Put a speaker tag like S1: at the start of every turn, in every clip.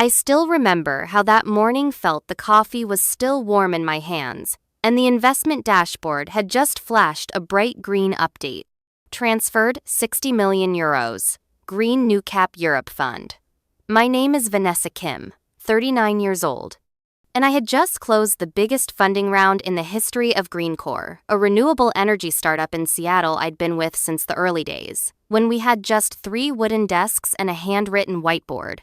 S1: I still remember how that morning felt the coffee was still warm in my hands, and the investment dashboard had just flashed a bright green update. Transferred 60 million euros. Green New Cap Europe Fund. My name is Vanessa Kim, 39 years old, and I had just closed the biggest funding round in the history of Greencore, a renewable energy startup in Seattle I'd been with since the early days, when we had just 3 wooden desks and a handwritten whiteboard.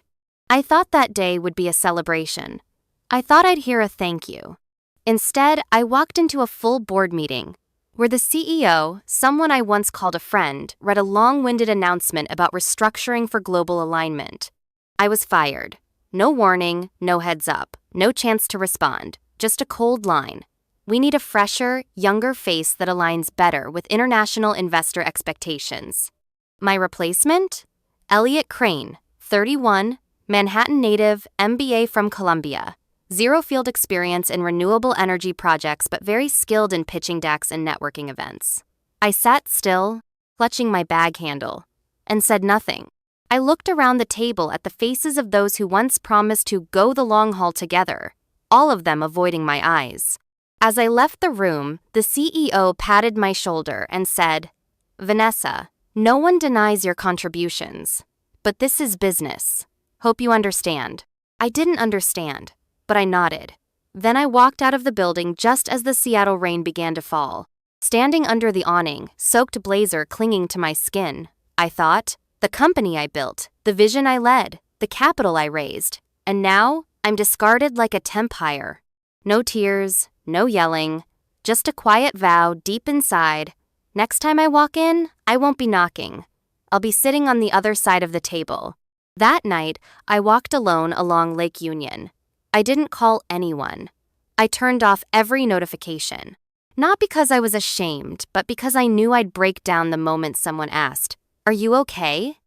S1: I thought that day would be a celebration. I thought I'd hear a thank you. Instead, I walked into a full board meeting, where the CEO, someone I once called a friend, read a long-winded announcement about restructuring for global alignment. I was fired. No warning, no heads up, no chance to respond, just a cold line. We need a fresher, younger face that aligns better with international investor expectations. My replacement? Elliot Crane, 31, Manhattan native, MBA from Columbia. 0 field experience in renewable energy projects but very skilled in pitching decks and networking events. I sat still, clutching my bag handle, and said nothing. I looked around the table at the faces of those who once promised to go the long haul together, all of them avoiding my eyes. As I left the room, the CEO patted my shoulder and said, "Vanessa, no one denies your contributions, but this is business. Hope you understand." I didn't understand, but I nodded. Then I walked out of the building just as the Seattle rain began to fall. Standing under the awning, soaked blazer clinging to my skin, I thought, the company I built, the vision I led, the capital I raised, and now I'm discarded like a temp hire. No tears, no yelling, just a quiet vow deep inside. Next time I walk in, I won't be knocking. I'll be sitting on the other side of the table. That night, I walked alone along Lake Union. I didn't call anyone. I turned off every notification. Not because I was ashamed, but because I knew I'd break down the moment someone asked, "Are you okay?"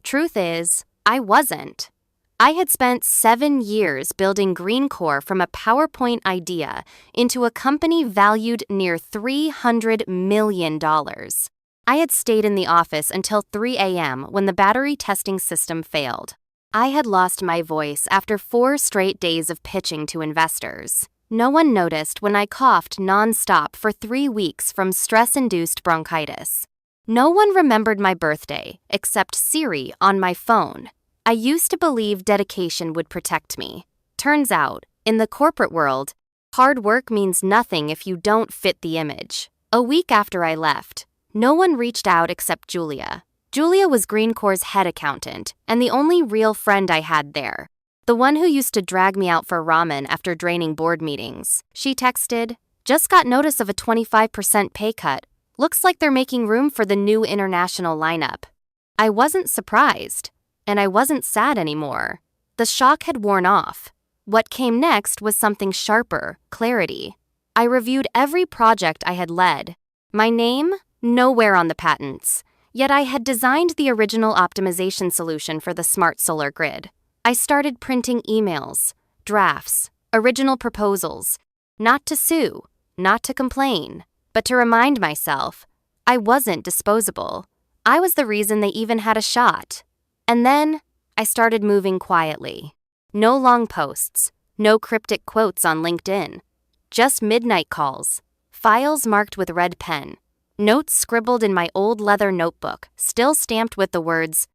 S1: Truth is, I wasn't. I had spent 7 years building Greencore from a PowerPoint idea into a company valued near $300 million. I had stayed in the office until 3 a.m. when the battery testing system failed. I had lost my voice after 4 straight days of pitching to investors. No one noticed when I coughed nonstop for 3 weeks from stress-induced bronchitis. No one remembered my birthday, except Siri on my phone. I used to believe dedication would protect me. Turns out, in the corporate world, hard work means nothing if you don't fit the image. A week after I left, no one reached out except Julia. Julia was Greencore's head accountant, and the only real friend I had there. The one who used to drag me out for ramen after draining board meetings. She texted, "Just got notice of a 25% pay cut. Looks like they're making room for the new international lineup." I wasn't surprised, and I wasn't sad anymore. The shock had worn off. What came next was something sharper, clarity. I reviewed every project I had led. My name? Nowhere on the patents. Yet I had designed the original optimization solution for the smart solar grid. I started printing emails, drafts, original proposals, not to sue, not to complain, but to remind myself I wasn't disposable. I was the reason they even had a shot. And then I started moving quietly. No long posts, no cryptic quotes on LinkedIn, just midnight calls, files marked with red pen, notes scribbled in my old leather notebook, still stamped with the words,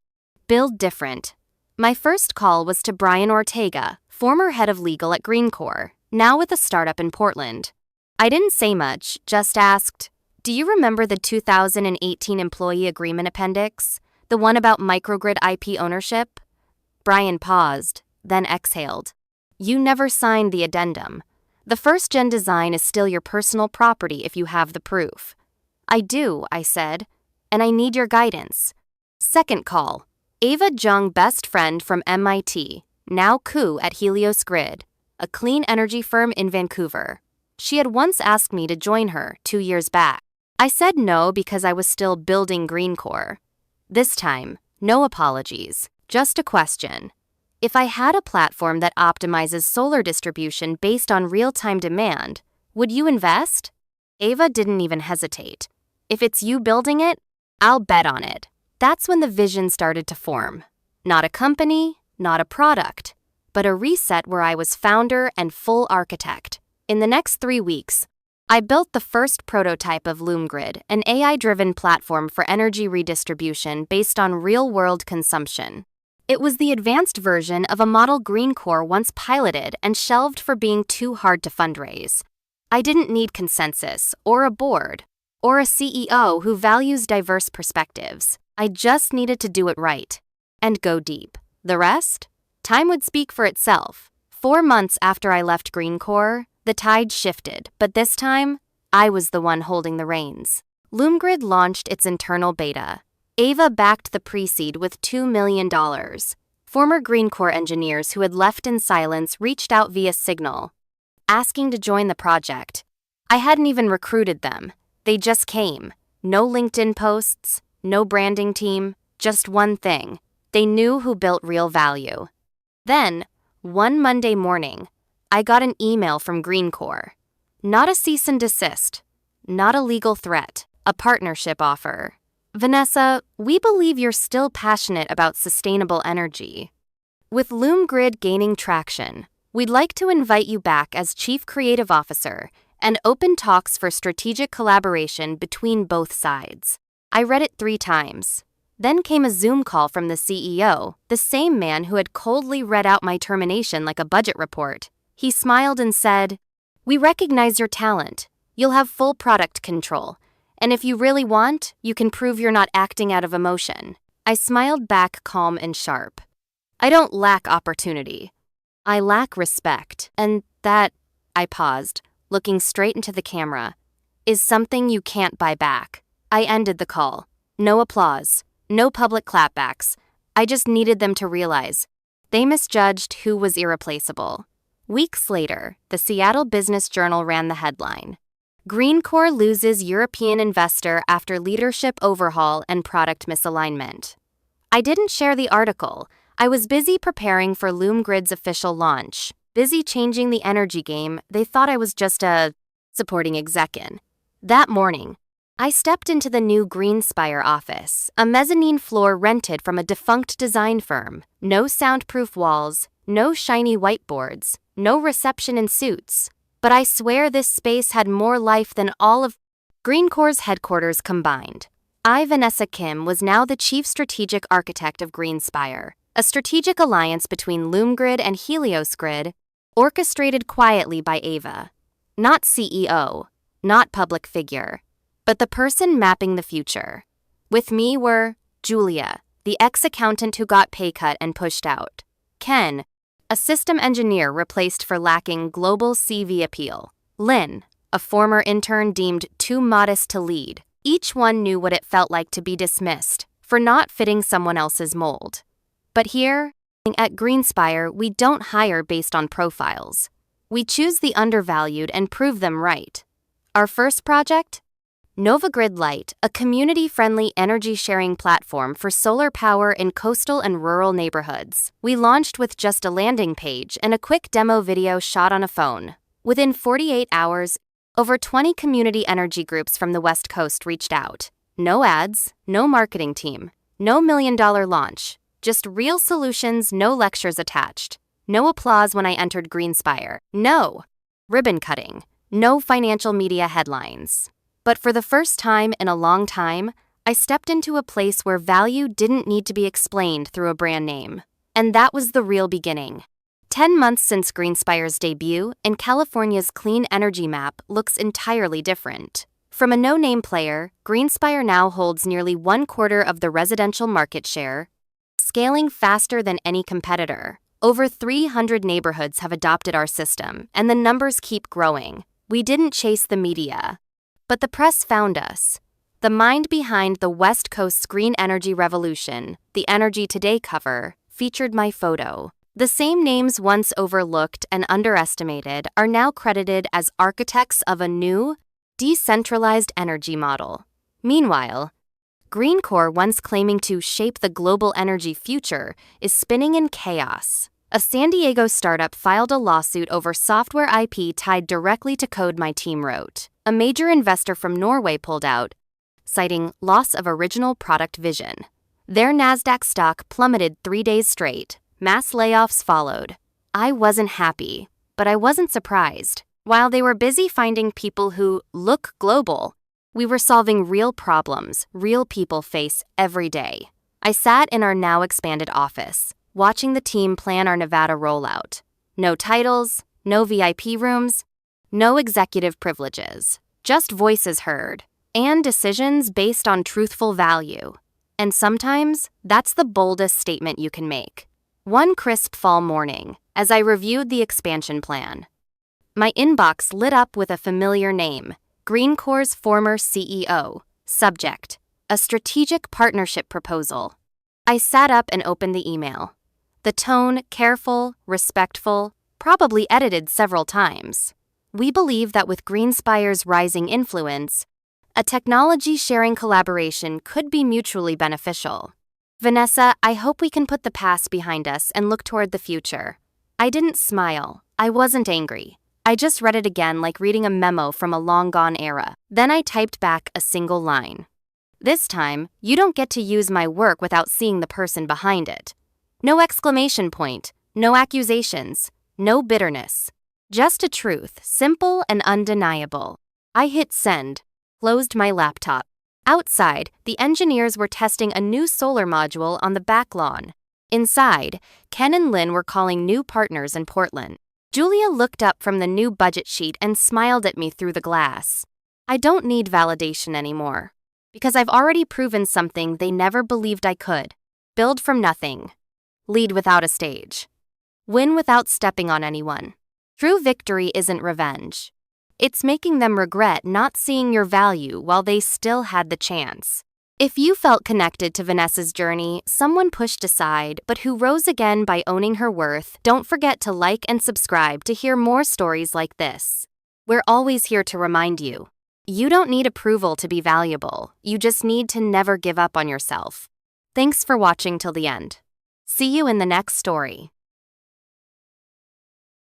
S1: "Build different." My first call was to Brian Ortega, former head of legal at Greencore, now with a startup in Portland. I didn't say much, just asked, "Do you remember the 2018 employee agreement appendix? The one about microgrid IP ownership?" Brian paused, then exhaled. "You never signed the addendum. The first-gen design is still your personal property if you have the proof." "I do," I said, "and I need your guidance." Second call. Ava Jung, best friend from MIT, now coup at Helios Grid, a clean energy firm in Vancouver. She had once asked me to join her 2 years back. I said no because I was still building Greencore. This time, no apologies, just a question. If I had a platform that optimizes solar distribution based on real-time demand, would you invest? Ava didn't even hesitate. If it's you building it, I'll bet on it. That's when the vision started to form. Not a company, not a product, but a reset where I was founder and full architect. In the next 3 weeks, I built the first prototype of LoomGrid, an AI-driven platform for energy redistribution based on real-world consumption. It was the advanced version of a model Greencore once piloted and shelved for being too hard to fundraise. I didn't need consensus, or a board, or a CEO who values diverse perspectives. I just needed to do it right and go deep. The rest? Time would speak for itself. 4 months after I left Greencore, the tide shifted, but this time, I was the one holding the reins. LoomGrid launched its internal beta. Ava backed the pre-seed with $2 million. Former Greencore engineers who had left in silence reached out via Signal, asking to join the project. I hadn't even recruited them. They just came. No LinkedIn posts, no branding team, just one thing. They knew who built real value. Then, one Monday morning, I got an email from Greencore. Not a cease and desist, not a legal threat, a partnership offer. Vanessa, we believe you're still passionate about sustainable energy. With LoomGrid gaining traction, we'd like to invite you back as Chief Creative Officer and open talks for strategic collaboration between both sides. I read it 3 times. Then came a Zoom call from the CEO, the same man who had coldly read out my termination like a budget report. He smiled and said, "We recognize your talent. You'll have full product control. And if you really want, you can prove you're not acting out of emotion." I smiled back, calm and sharp. I don't lack opportunity. I lack respect. And that, I paused, looking straight into the camera, is something you can't buy back. I ended the call. No applause. No public clapbacks. I just needed them to realize they misjudged who was irreplaceable. Weeks later, the Seattle Business Journal ran the headline: Greencore loses European investor after leadership overhaul and product misalignment. I didn't share the article. I was busy preparing for LoomGrid's official launch, busy changing the energy game. They thought I was just a supporting exec in. That morning, I stepped into the new Greenspire office, a mezzanine floor rented from a defunct design firm. No soundproof walls, no shiny whiteboards, no reception in suits. But I swear this space had more life than all of Greencore's headquarters combined. I, Vanessa Kim, was now the chief strategic architect of Greenspire, a strategic alliance between LoomGrid and HeliosGrid, orchestrated quietly by Ava. Not CEO, not public figure, but the person mapping the future. With me were Julia, the ex-accountant who got pay cut and pushed out; Ken, a system engineer replaced for lacking global CV appeal; Lynn, a former intern deemed too modest to lead. Each one knew what it felt like to be dismissed for not fitting someone else's mold. But here, at Greenspire, we don't hire based on profiles. We choose the undervalued and prove them right. Our first project? NovaGrid Lite, a community-friendly energy-sharing platform for solar power in coastal and rural neighborhoods. We launched with just a landing page and a quick demo video shot on a phone. Within 48 hours, over 20 community energy groups from the West Coast reached out. No ads, no marketing team, no million-dollar launch. Just real solutions, no lectures attached. No applause when I entered Greenspire. No ribbon cutting. No financial media headlines. But for the first time in a long time, I stepped into a place where value didn't need to be explained through a brand name. And that was the real beginning. 10 months since Greenspire's debut, and California's clean energy map looks entirely different. From a no-name player, Greenspire now holds nearly 1/4 of the residential market share, scaling faster than any competitor. Over 300 neighborhoods have adopted our system, and the numbers keep growing. We didn't chase the media, but the press found us. The mind behind the West Coast's green energy revolution, the Energy Today cover, featured my photo. The same names once overlooked and underestimated are now credited as architects of a new, decentralized energy model. Meanwhile, Greencore, once claiming to shape the global energy future, is spinning in chaos. A San Diego startup filed a lawsuit over software IP tied directly to code my team wrote. A major investor from Norway pulled out, citing loss of original product vision. Their Nasdaq stock plummeted 3 days straight. Mass layoffs followed. I wasn't happy, but I wasn't surprised. While they were busy finding people who look global, we were solving real problems real people face every day. I sat in our now expanded office, watching the team plan our Nevada rollout. No titles, no VIP rooms, no executive privileges, just voices heard, and decisions based on truthful value. And sometimes, that's the boldest statement you can make. One crisp fall morning, as I reviewed the expansion plan, my inbox lit up with a familiar name, Greencore's former CEO. Subject: a strategic partnership proposal. I sat up and opened the email. The tone, careful, respectful, probably edited several times. We believe that with Greenspire's rising influence, a technology-sharing collaboration could be mutually beneficial. Vanessa, I hope we can put the past behind us and look toward the future. I didn't smile. I wasn't angry. I just read it again like reading a memo from a long-gone era. Then I typed back a single line. This time, you don't get to use my work without seeing the person behind it. No exclamation point, no accusations, no bitterness. Just a truth, simple and undeniable. I hit send, closed my laptop. Outside, the engineers were testing a new solar module on the back lawn. Inside, Ken and Lynn were calling new partners in Portland. Julia looked up from the new budget sheet and smiled at me through the glass. I don't need validation anymore, because I've already proven something they never believed I could. Build from nothing. Lead without a stage. Win without stepping on anyone. True victory isn't revenge. It's making them regret not seeing your value while they still had the chance. If you felt connected to Vanessa's journey, someone pushed aside, but who rose again by owning her worth, don't forget to like and subscribe to hear more stories like this. We're always here to remind you. You don't need approval to be valuable. You just need to never give up on yourself. Thanks for watching till the end. See you in the next story.